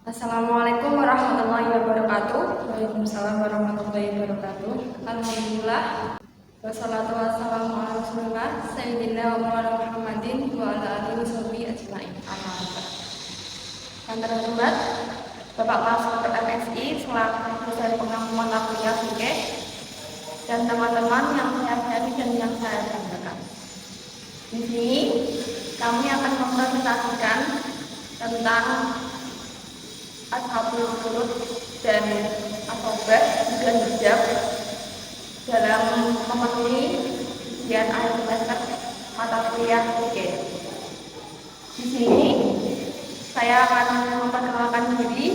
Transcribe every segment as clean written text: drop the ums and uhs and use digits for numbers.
Assalamualaikum warahmatullahi wabarakatuh. Waalaikumsalam warahmatullahi wabarakatuh. Alhamdulillah. Wassalatu wassalamu ala rasulillah Sayyidina wa maulana Muhammadin wa ala alihi washabihi ajma'in. Amma ba'd. Yang terhormat Bapak Maskur MSI selaku dosen pengampuan kuliah fikih dan teman-teman yang saya hormati dan yang saya banggakan. Di sini kami akan mempresentasikan tentang ashabul furud dan asobah dan hijab dalam memenuhi ujian akhir semester mata kuliah fikih. Di sini saya akan memperkenalkan diri.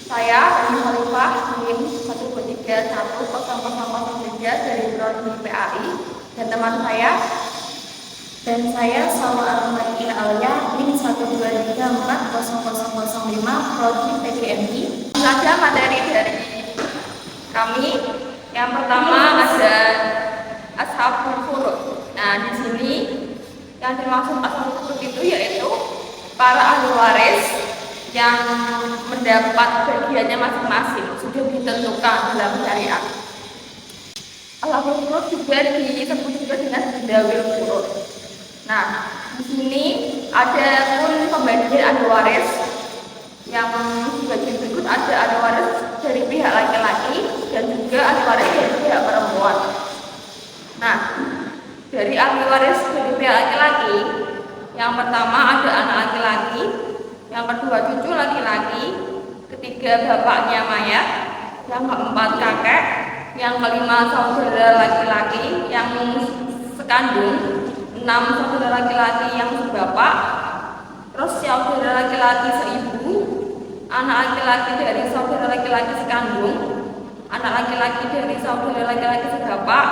Saya Ani Khalifah NIM 1310003 dari Prodi PAI dan teman saya Salwa Al-Makia Alia NIM 1234005 Prodi PGMI. Saja materi dari kami. Yang pertama ada ashabul furud. Nah, di sini yang dimaksud ashabul furud itu yaitu para ahli waris yang mendapat bagiannya masing-masing sudah ditentukan dalam syariat. Ashabul furud juga disebut juga dengan dzawil furud. Nah, di sini ada pun pembagian ahli waris yang sebagai berikut. Ada ahli waris dari pihak laki-laki dan juga ahli waris dari pihak perempuan. Nah, dari ahli waris dari pihak laki-laki, yang pertama ada anak laki-laki, yang kedua cucu laki-laki, ketiga bapaknya mayat, yang keempat kakek, yang kelima saudara laki-laki yang sekandung, 6 saudara laki-laki yang sebapak, terus saudara laki-laki seibu, anak laki-laki dari saudara laki-laki sekandung, anak laki-laki dari saudara laki-laki sebapak,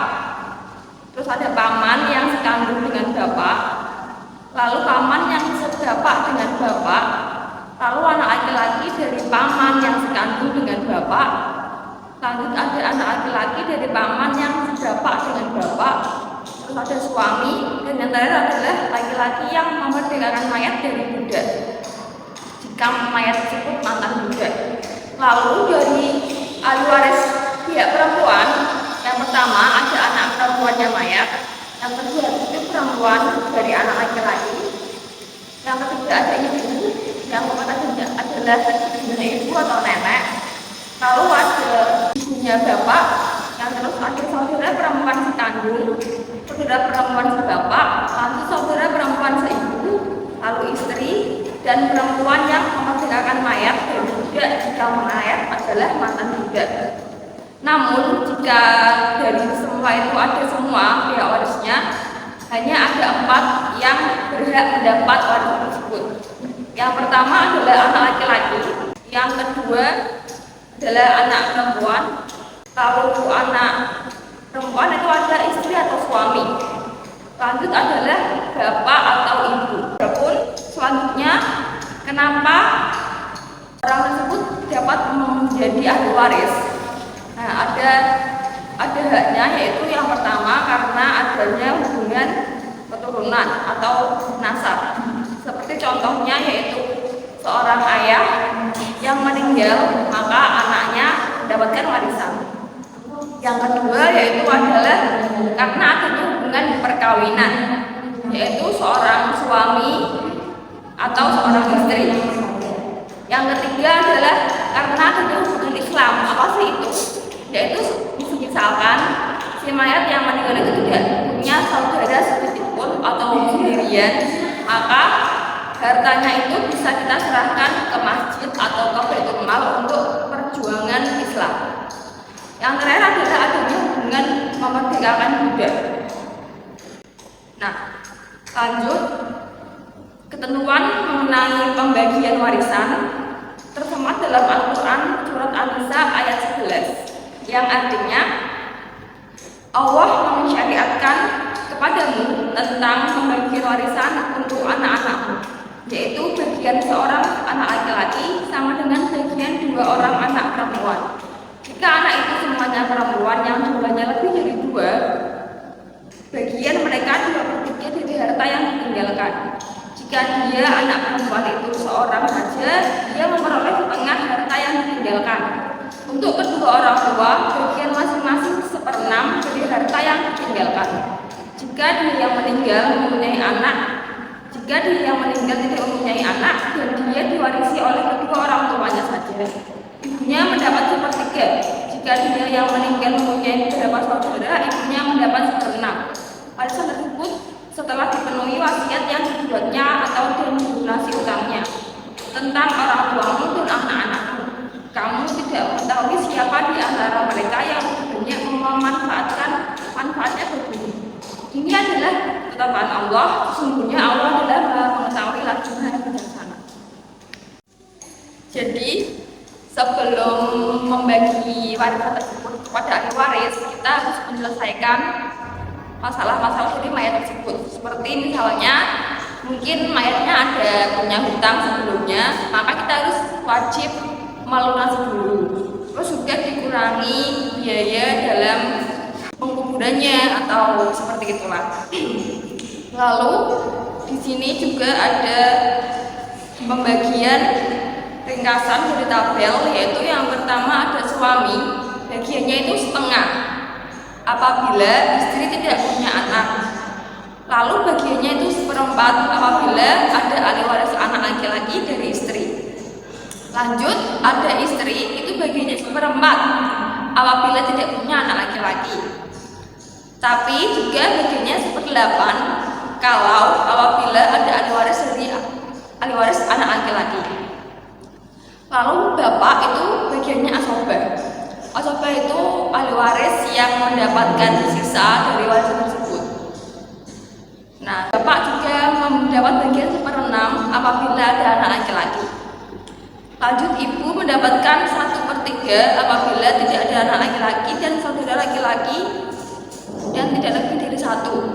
terus ada paman yang sekandung dengan bapak, lalu paman yang sebapak dengan bapak, lalu anak laki-laki dari paman yang sekandung dengan bapak, lanjut ada anak laki-laki dari paman yang sebapak dengan bapak, terus ada suami, dan yang terakhir adalah laki-laki yang memerdekakan mayat dari budak jika mayat tersebut mantan budak. Lalu dari ahli waris pihak perempuan, yang pertama ada anak perempuannya mayat, yang kedua cucu perempuan dari anak laki-laki, yang ketiga ada ibu, yang keempat adalah ibu atau nenek, lalu ada ibunya bapak, yang terus ada saudara perempuan sekandung, saudara perempuan sebapak, lalu saudara perempuan seibu, lalu istri, dan perempuan yang memerdekakan mayat dan budak jika mayat adalah mantan budak. Namun jika dari semua itu ada semua pihak warisnya, hanya ada 4 yang berhak mendapat waris tersebut. Yang pertama adalah anak laki-laki, yang kedua adalah anak perempuan, lalu anak perempuan itu ada istri atau suami, lanjut adalah bapak atau ibu. Adapun selanjutnya, kenapa orang tersebut dapat menjadi ahli waris? Nah, ada haknya, yaitu yang pertama karena adanya hubungan keturunan atau nasab. Seperti contohnya yaitu seorang ayah yang meninggal, maka anaknya mendapatkan warisan. Yang kedua yaitu adalah karena adanya hubungan perkawinan, yaitu seorang suami atau seorang istri. Yang ketiga adalah karena adanya hubungan Islam. Apa sih itu? Yaitu misalkan si mayat yang meninggal itu tidak punya saudara sedikit pun atau sendirian, maka hartanya itu bisa kita serahkan ke masjid atau ke Baitul Mal untuk perjuangan Islam. Yang terakhir adalah adanya hubungan memerdekakan budak. Nah, lanjut, ketentuan mengenai pembagian warisan tersemat dalam Al-Quran surat An-Nisa ayat 11, yang artinya Allah mensyariatkan kepadamu tentang pembagian warisan untuk anak-anakmu, yaitu bagian seorang anak laki-laki sama dengan bagian 2 orang anak perempuan. Jika anak itu semuanya perempuan yang jumlahnya lebih dari 2, bagian mereka 2/3 dari harta yang ditinggalkan. Jika dia anak perempuan itu seorang saja, dia memperoleh setengah harta yang ditinggalkan. Untuk kedua orang tua, bagian masing-masing 1/6 dari harta yang ditinggalkan. Jika dia yang meninggal mempunyai anak, jika dia yang meninggal tidak mempunyai anak dan dia diwarisi oleh kedua orang tuanya saja, ibunya mendapat 1/3. Jika dia yang meninggal mempunyai beberapa saudara, ibunya mendapat 1/6. Warisan tersebut setelah dipenuhi wasiat yang dibuatnya atau donasi utangnya. Tentang orang tuamu dan anak-anakmu, kamu tidak mengetahui siapa di antara mereka yang banyak memanfaatkan manfaatnya berbeda. Ini adalah ketetapan Allah. Sesungguhnya Allah adalah Maha mengetahui lagi Maha bijaksana. Jadi sebelum membagi warisan tersebut kepada ahli waris, kita harus menyelesaikan masalah-masalah dari mayat tersebut. Seperti misalnya mungkin mayatnya ada punya hutang sebelumnya, maka kita harus wajib melunasi dulu. Terus juga dikurangi biaya dalam penguburannya atau seperti itulah. Lalu di sini juga ada pembagian ringkasan dari tabel, yaitu yang pertama ada suami, bagiannya itu setengah apabila istri tidak punya anak. Lalu bagiannya itu 1/4 apabila ada ahli waris anak laki-laki dari istri. Lanjut, ada istri itu bagiannya 1/4 apabila tidak punya anak laki-laki. Tapi juga bagiannya 1/8 kalau apabila ada ahli waris dari ahli waris anak laki-laki. Lalu bapak itu bagiannya asobah. Asobah itu ahli waris yang mendapatkan sisa dari warisan tersebut. Nah, bapak juga mendapat bagian 1/6 apabila ada anak laki-laki. Lanjut, ibu mendapatkan 1/3 apabila tidak ada anak laki-laki dan saudara laki-laki dan tidak lebih dari 1.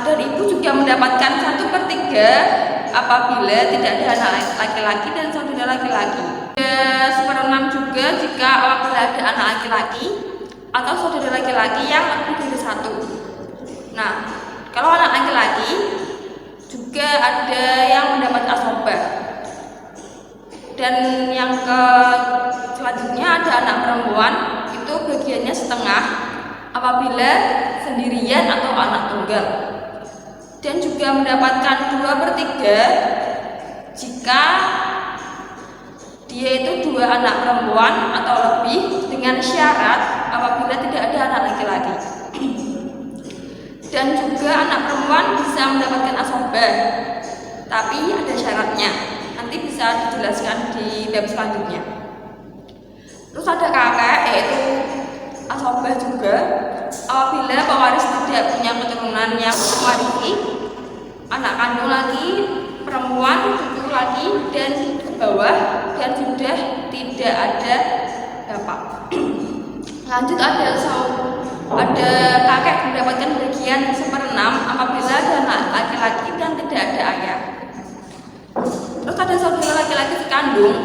Dan ibu juga mendapatkan 1/3 apabila tidak ada anak laki-laki dan saudara laki-laki. 1/6 juga jika apabila ada anak laki-laki atau saudara laki-laki yang lebih dari 1. Nah, kalau anak laki-laki juga ada yang mendapat asobah. Dan yang selanjutnya ada anak perempuan, itu bagiannya setengah apabila sendirian atau anak tunggal. Dan juga mendapatkan 2/3 jika dia itu 2 anak perempuan atau lebih dengan syarat apabila tidak ada anak laki-laki. Dan juga anak perempuan bisa mendapatkan asobah, tapi ada syaratnya. Nanti bisa dijelaskan di bab selanjutnya. Terus ada kakek, yaitu asobah juga apabila pewaris tidak punya keturunan yang mewarisi anak kandung lagi, perempuan, cucu lagi, dan ke bawah, dan sudah tidak ada bapak. Lanjut, ada kakek mendapatkan bagian 1/6 apabila ada anak laki-laki dan tidak ada ayah. Terus ada saudara laki-laki sekandung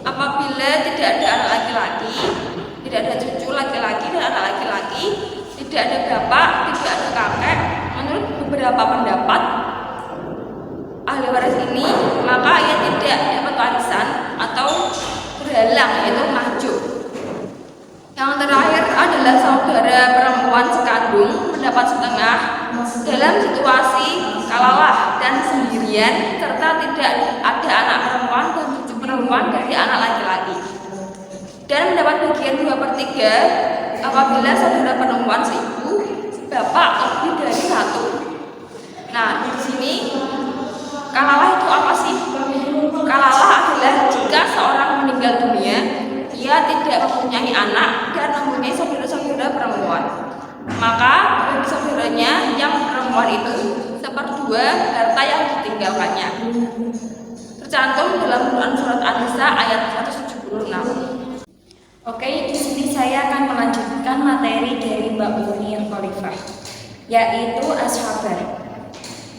apabila tidak ada anak laki-laki, tidak ada cucu laki-laki dan anak laki-laki, tidak ada bapak, tidak ada kakek. Menurut beberapa pendapat ahli waris ini, maka ia tidak dapat warisan atau berhalang, yaitu mahjub. Yang terakhir adalah saudara perempuan sekandung mendapat setengah dalam situasi kalalah dan sendirian serta tidak ada anak perempuan dan cucu perempuan dari anak laki-laki, dan mendapat bagian 2/3 apabila saudara perempuan seibu bapak lebih dari 1. Nah, di sini kalalah itu apa sih? Kalalah adalah jika seorang meninggal dunia, ia tidak mempunyai anak dan mempunyai saudara-saudara perempuan, maka bagi saudaranya yang perempuan itu 1/2 harta yang ditinggalkannya. Tercantum dalam Quran surat An-Nisa ayat 176. Oke, di sini saya akan melanjutkan materi dari Mbak Munir Khalifah, yaitu ashabar.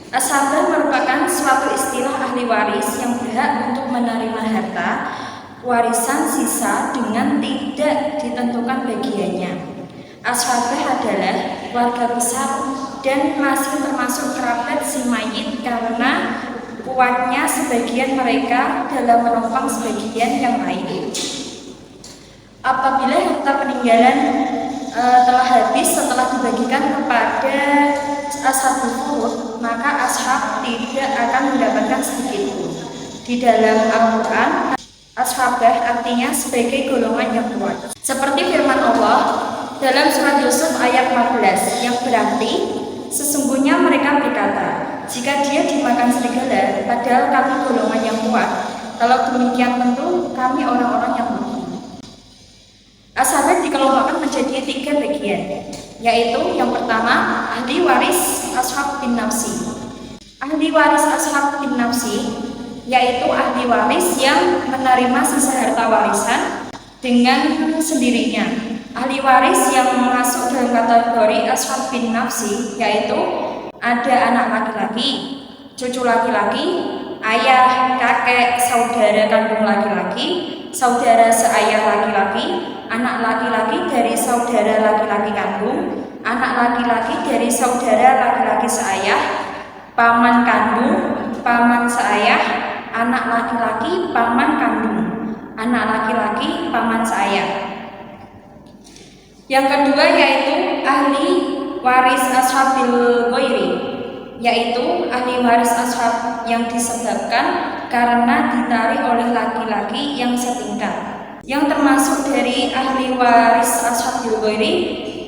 Ashabar merupakan suatu istilah ahli waris yang berhak untuk menerima harta warisan sisa dengan tidak ditentukan bagiannya. Ashabah adalah warga besar dan masih termasuk kerabat si mayit karena kuatnya sebagian mereka dalam menopang sebagian yang lain. Apabila harta peninggalan telah habis setelah dibagikan kepada ashabul furud, maka ashab tidak akan mendapatkan sedikit pun. Di dalam Al-Quran, ashabah artinya sebagai golongan yang kuat. Seperti firman Allah dalam surat Yusuf ayat 14 yang berarti, sesungguhnya mereka berkata, jika dia dimakan serigala, padahal kami golongan yang kuat. Kalau demikian tentu kami orang-orang yang lemah. Ashabah dikelompokkan menjadi 3 bagian, yaitu yang pertama ahli waris ashab bin nafsi. Ahli waris ashab bin nafsi yaitu ahli waris yang menerima sisa harta warisan dengan sendirinya. Ahli waris yang masuk dalam kategori ashab bin nafsi yaitu ada anak laki-laki, cucu laki-laki, ayah, kakek, saudara kandung laki-laki, saudara seayah laki-laki, anak laki-laki dari saudara laki-laki kandung, anak laki-laki dari saudara laki-laki seayah, paman kandung, paman seayah, anak laki-laki paman kandung, anak laki-laki paman seayah. Yang kedua yaitu ahli waris ashabil ghairi, yaitu ahli waris ashab yang disebabkan karena ditarik oleh laki-laki yang setingkat. Yang termasuk dari ahli waris ashabil ghairi,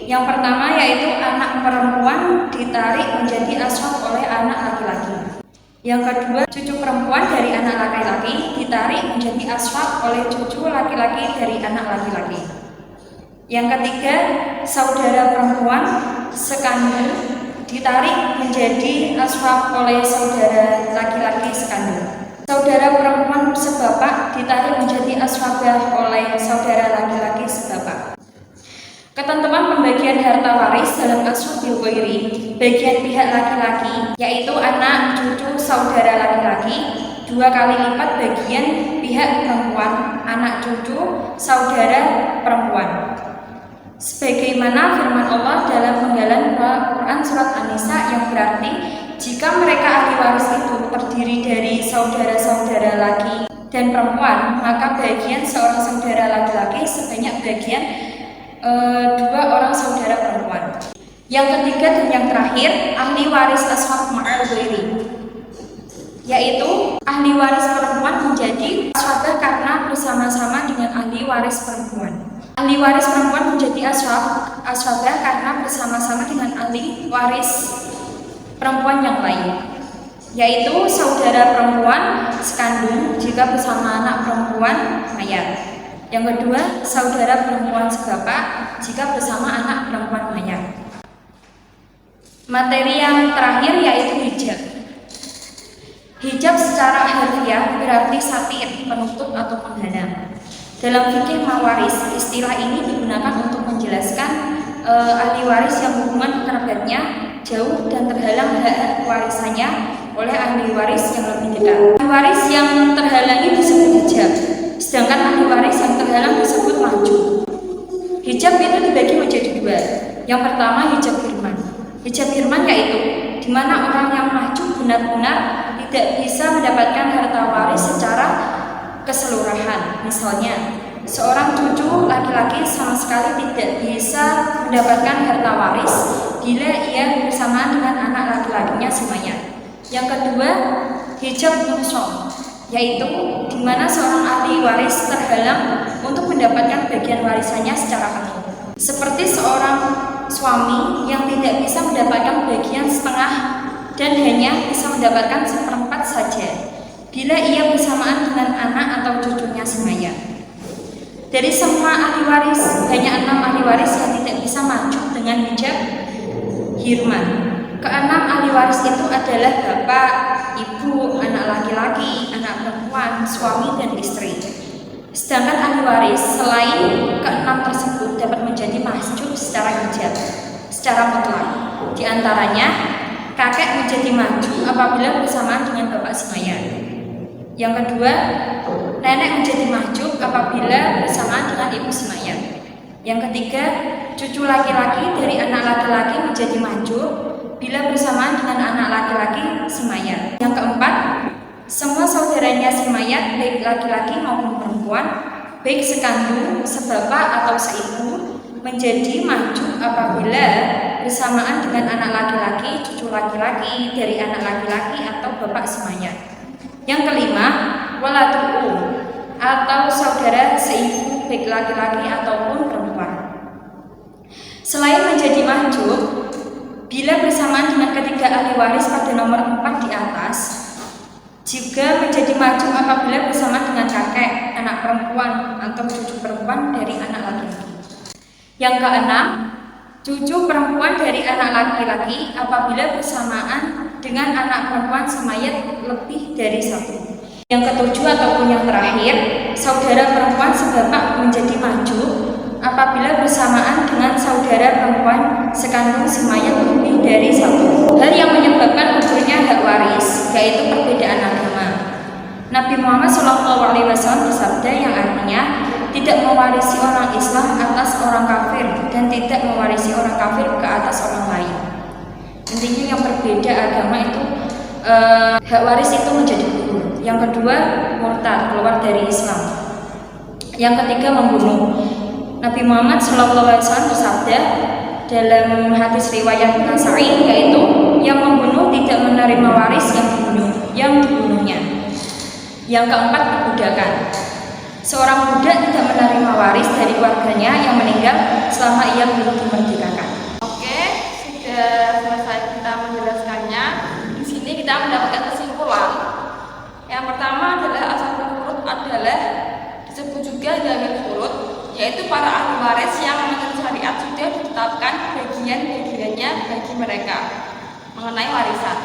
yang pertama yaitu anak perempuan ditarik menjadi ashab oleh anak laki-laki. Yang kedua, cucu perempuan dari anak laki-laki ditarik menjadi ashab oleh cucu laki-laki dari anak laki-laki. Yang ketiga, saudara perempuan sekandung ditarik menjadi ashab oleh saudara laki-laki sekandung. Saudara perempuan sebapak ditarik menjadi ashabah oleh saudara laki-laki sebapak. Ketentuan pembagian harta waris dalam ashabil ghairi, bagian pihak laki-laki yaitu anak, cucu, saudara laki-laki 2 kali lipat bagian pihak perempuan, anak, cucu, saudara perempuan. Sebagaimana firman Allah dalam penggalan Quran surat An-Nisa yang berarti, jika mereka ahli waris itu terdiri dari saudara-saudara laki dan perempuan, maka bagian seorang saudara laki-laki sebanyak bagian 2 orang saudara perempuan. Yang ketiga dan yang terakhir, ahli waris ashab ma'al ghairi, yaitu ahli waris perempuan menjadi ashabah karena bersama-sama dengan ahli waris perempuan. Ahli waris perempuan menjadi ashabah karena bersama-sama dengan ahli waris perempuan yang lain, yaitu saudara perempuan sekandung jika bersama anak perempuan mayat. Yang kedua, saudara perempuan sebapak jika bersama anak perempuan mayat. Materi yang terakhir yaitu hijab. Hijab secara harfiah berarti satir, penutup atau penghalang. Dalam fikih mawaris, istilah ini digunakan untuk menjelaskan ahli waris yang hubungan kerabatnya jauh dan terhalang hak warisannya oleh ahli waris yang lebih dekat. Ahli waris yang terhalangi disebut hijab, sedangkan ahli waris yang terhalang disebut mahjub. Hijab itu dibagi menjadi 2. Yang pertama hijab hirman. Hijab hirman yaitu di mana orang yang mahjub benar-benar tidak bisa mendapatkan harta waris secara keseluruhan. Misalnya, seorang cucu laki-laki sama sekali tidak bisa mendapatkan harta waris bila ia bersamaan dengan anak laki-lakinya semuanya. Yang kedua, hijab nusong, yaitu di mana seorang ahli waris terhalang untuk mendapatkan bagian warisannya secara penuh. Seperti seorang suami yang tidak bisa mendapatkan bagian setengah dan hanya bisa mendapatkan 1/4 saja bila ia bersamaan dengan anak atau cucunya semaya. Dari semua ahli waris, hanya 6 ahli waris yang tidak bisa maju dengan hijab hirman. Keenam ahli waris itu adalah bapak, ibu, anak laki-laki, anak perempuan, suami, dan istri. Sedangkan ahli waris selain keenam tersebut dapat menjadi mahjub secara hijab, secara mutlak. Di antaranya, kakek menjadi mahjub apabila bersamaan dengan bapak semaya. Yang kedua, nenek menjadi mahjub apabila bersamaan dengan ibu semaya. Yang ketiga, cucu laki-laki dari anak laki-laki menjadi mahjub bila bersamaan dengan anak laki-laki si mayat. Yang keempat, semua saudaranya si mayat, baik laki-laki maupun perempuan, baik sekandung, sebapak atau seibu, menjadi mahjub apabila bersamaan dengan anak laki-laki, cucu laki-laki dari anak laki-laki atau bapak si mayat. Yang kelima, waladul atau saudara seibu, baik laki-laki ataupun perempuan. Selain menjadi mahjub, bila bersamaan dengan ketiga ahli waris pada nomor 4 di atas, juga menjadi mahjub apabila bersamaan dengan kakek, anak perempuan atau cucu perempuan dari anak laki-laki. Yang keenam, cucu perempuan dari anak laki-laki apabila bersamaan dengan anak perempuan semayat lebih dari satu. Yang ketujuh ataupun yang terakhir, saudara perempuan sebapak menjadi mahjub apabila bersamaan dengan saudara perempuan sekandung si mayat lebih dari satu. Hal yang menyebabkan munculnya hak waris yaitu perbedaan agama. Nabi Muhammad SAW bersabda yang artinya tidak mewarisi orang Islam atas orang kafir dan tidak mewarisi orang kafir ke atas orang lain. Intinya yang berbeda agama itu hak waris itu menjadi gugur. Yang kedua, murtad, keluar dari Islam. Yang ketiga, membunuh. Nabi Muhammad SAW bersabda dalam hadis riwayat Nasai, yaitu yang membunuh tidak menerima waris yang dibunuhnya. Yang keempat, perbudakan. Seorang budak tidak menerima waris dari keluarganya yang meninggal selama ia belum dimerdekakan. Oke, sudah selesai kita menjelaskannya. Di sini kita mendapatkan kesimpulan. Yang pertama adalah ashabul furud adalah disebut juga dzawil furud, yaitu para ahli waris yang menurut syariat sudah ditetapkan bagian-bagiannya bagi mereka mengenai warisan.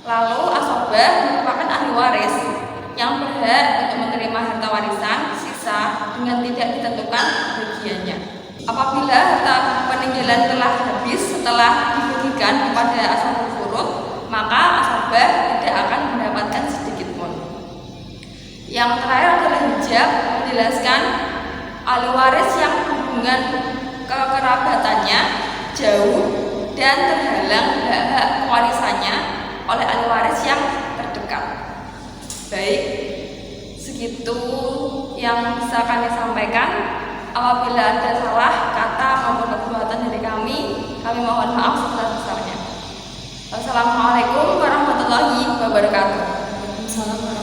Lalu ashabah merupakan ahli waris yang berhak untuk menerima harta warisan sisa dengan tidak ditentukan bagiannya. Apabila harta peninggalan telah habis setelah dibagikan kepada ashabul furud, maka ashabah tidak akan mendapatkan sedikit pun. Yang terakhir adalah hijab, menjelaskan ahli waris yang hubungan kekerabatannya jauh dan terhalang hak-hak warisannya oleh ahli waris yang terdekat. Baik, segitu yang bisa kami sampaikan. Apabila ada salah kata maupun perbuatan dari kami mohon maaf sebesar-besarnya. Wassalamualaikum warahmatullahi wabarakatuh. Waalaikumsalam.